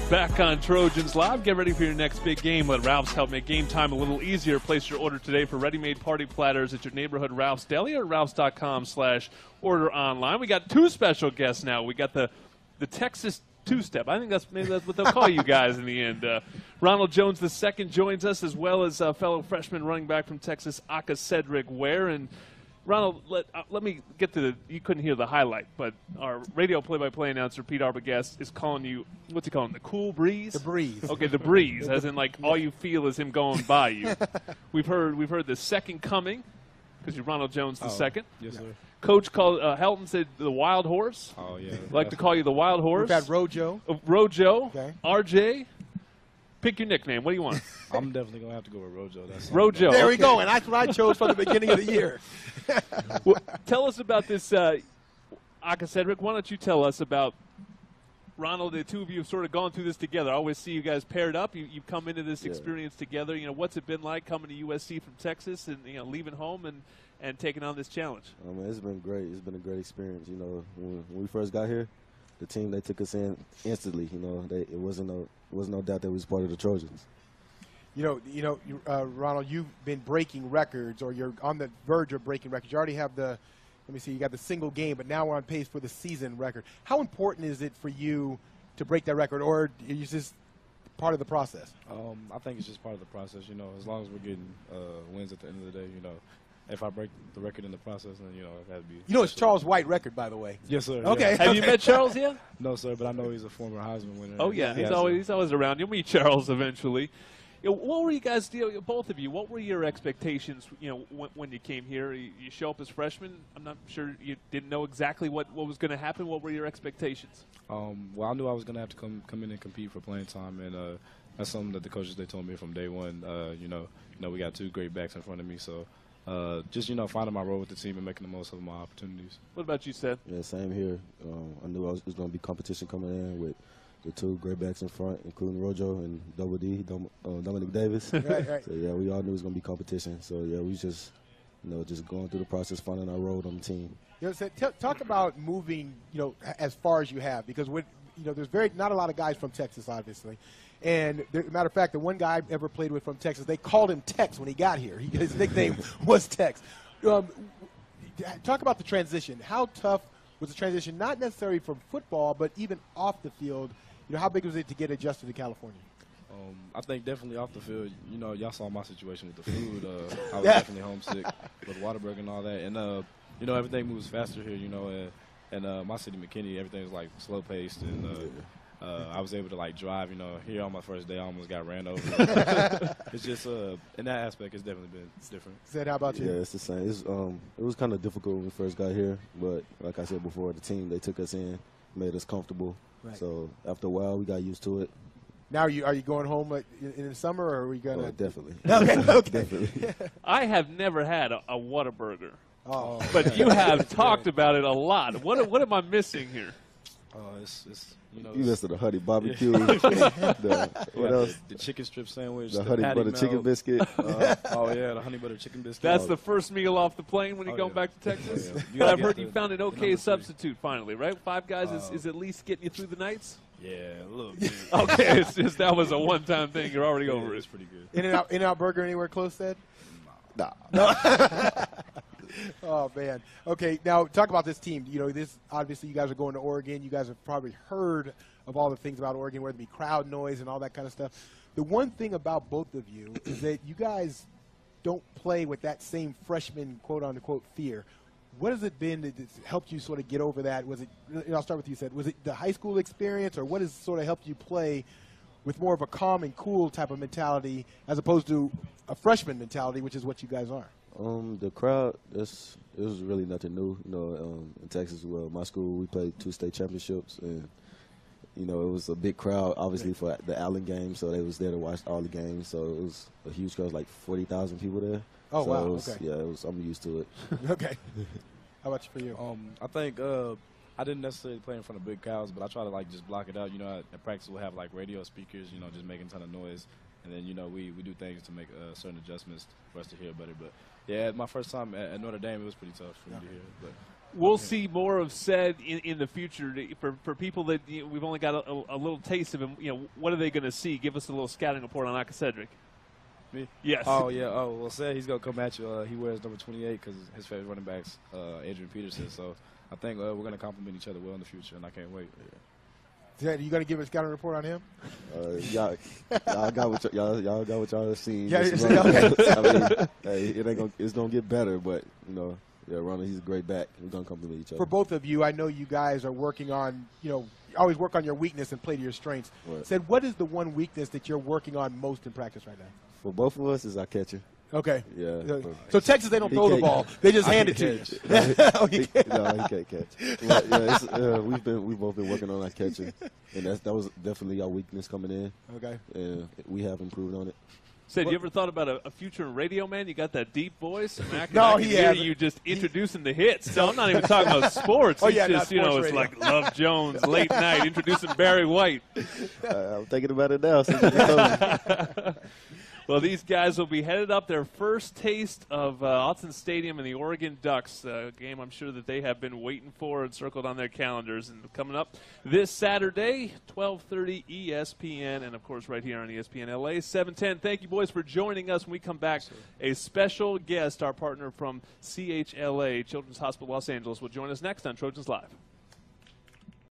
Back on Trojans Live. Get ready for your next big game. Let Ralph's help make game time a little easier. Place your order today for ready-made party platters at your neighborhood Ralph's Deli or ralphs.com/order online. We got two special guests now. We got the Texas two-step. I think maybe that's what they'll call you guys in the end. Ronald Jones II joins us, as well as fellow freshman running back from Texas, Aca'Cedric Ware. And Ronald, let me get to you couldn't hear the highlight, but our radio play-by-play announcer, Pete Arbogast, is calling you, what's he calling, the cool breeze? The breeze. Okay, the breeze, as in like all you feel is him going by you. We've heard the second coming, because you're Ronald Jones II. Yes, sir. Coach called, Helton said the wild horse. Oh, yeah. Like to call you the wild horse. We've had Rojo. Rojo, okay. RJ. Pick your nickname. What do you want? I'm definitely going to have to go with Rojo. Rojo. There we go, and that's what I chose from the beginning of the year. Well, tell us about this, Aca'Cedric. Why don't you tell us about Ronald? The two of you have sort of gone through this together. I always see you guys paired up. You've come into this experience together. You know, what's it been like coming to USC from Texas and leaving home and taking on this challenge? It's been great. It's been a great experience. You know, when we first got here, the team, they took us in instantly. You know, it wasn't no doubt that we was part of the Trojans. Ronald, you've been breaking records, or you're on the verge of breaking records. You already have you got the single game, but now we're on pace for the season record. How important is it for you to break that record, or is it just part of the process? I think it's just part of the process. You know, as long as we're getting wins at the end of the day, you know, if I break the record in the process, then, you know, it has to be. It's Charles White record, by the way. Yes, sir. Okay. Yeah. Have you met Charles yet? No, sir, but I know he's a former Heisman winner. Oh, yeah. He's always around. You'll meet Charles eventually. What were you guys, both of you, what were your expectations, when you came here? You show up as freshmen. I'm not sure you didn't know exactly what was going to happen. What were your expectations? Well, I knew I was going to have to come in and compete for playing time, and that's something that the coaches, they told me from day one. We got two great backs in front of me, so just, finding my role with the team and making the most of my opportunities. What about you, Seth? Yeah, same here. I knew there was going to be competition coming in with the two great backs in front, including Rojo and Double D, Dominic Davis. Right. So, yeah, we all knew it was going to be competition. So, yeah, we just going through the process, finding our role on the team. Talk about moving, as far as you have, because there's not a lot of guys from Texas, obviously. And matter of fact, the one guy I ever played with from Texas, they called him Tex when he got here. His nickname was Tex. Talk about the transition. How tough was the transition, not necessarily from football, but even off the field? How big was it to get adjusted to California? I think definitely off the field. Y'all saw my situation with the food. I was definitely homesick with Whataburger and all that. And, everything moves faster here, and my city, McKinney, everything was, slow paced. And I was able to, drive, here on my first day, I almost got ran over. It's just, in that aspect, it's definitely been different. Zed, how about you? Yeah, it's the same. It was kind of difficult when we first got here, but like I said before, the team, they took us in, made us comfortable. Right. So after a while, we got used to it. Now, are you going home in the summer, or are we going to? Oh, definitely. Okay. Definitely. I have never had a Whataburger. Oh. But you have talked about it a lot. What am I missing here? You missed the honey barbecue. What else? The chicken strip sandwich. The honey butter chicken biscuit. The honey butter chicken biscuit. That's the first meal off the plane when you go back to Texas? But I've heard you found an okay substitute finally, right? Five Guys is at least getting you through the nights? Yeah, a little bit. Okay, it's just that was a one-time thing. You're already over it. It's pretty good. In-N-Out Burger anywhere close, Ed? Nah. No. Oh, man. Okay, now talk about this team. Obviously you guys are going to Oregon. You guys have probably heard of all the things about Oregon, whether it be crowd noise and all that kind of stuff. The one thing about both of you is that you guys don't play with that same freshman, quote-unquote, fear. What has it been that helped you sort of get over that? Was it, I'll start with you, Seth. Was it the high school experience, or what has sort of helped you play with more of a calm and cool type of mentality as opposed to a freshman mentality, which is what you guys are? The crowd, it was really nothing new. In Texas, my school, we played 2 state championships, and it was a big crowd, obviously, for the Allen game, so they was there to watch all the games. So it was a huge crowd, like 40,000 people there. Oh, so wow. Okay. Yeah, I'm used to it. Okay. How about for you? I think I didn't necessarily play in front of big crowds, but I try to just block it out. At practice we'll have radio speakers, just making a ton of noise, and then we do things to make certain adjustments for us to hear better. But yeah, my first time at Notre Dame, it was pretty tough for me to hear. But we'll see more of said in the future for people that we've only got a little taste of him. What are they going to see? Give us a little scouting report on Aca'Cedric. Me? Yes. Oh, yeah. Oh, well, said he's going to come at you. He wears number 28 because his favorite running back's Adrian Peterson. So I think we're going to complement each other well in the future, and I can't wait. Yeah. You going to give a scouting report on him? Y'all got what y'all seen. Yeah, I mean, hey, it's gonna get better, but Ronald, he's a great back. We're gonna complement each other. For both of you, I know you guys are working on, always work on your weakness and play to your strengths. Right. Said, what is the one weakness that you're working on most in practice right now? For both of us, is our catcher. Okay. Yeah. So Texas, they don't throw the ball; they just hand it to you. No, he can't catch. But, we've both been working on our catching, and that was definitely our weakness coming in. Okay. And we have improved on it. Said, you ever thought about a future in radio, man? You got that deep voice. I No, can he hear hasn't. you just introducing the hits. So I'm not even talking about sports. Oh, It's yeah, just, not sports it's radio. like Love Jones, late night, introducing Barry White. I'm thinking about it now. Since you just told me. Well, these guys will be headed up their first taste of Autzen Stadium and the Oregon Ducks, a game I'm sure that they have been waiting for and circled on their calendars. And coming up this Saturday, 12:30 ESPN, and, of course, right here on ESPN LA, 710. Thank you, boys, for joining us. When we come back, a special guest, our partner from CHLA, Children's Hospital Los Angeles, will join us next on Trojans Live.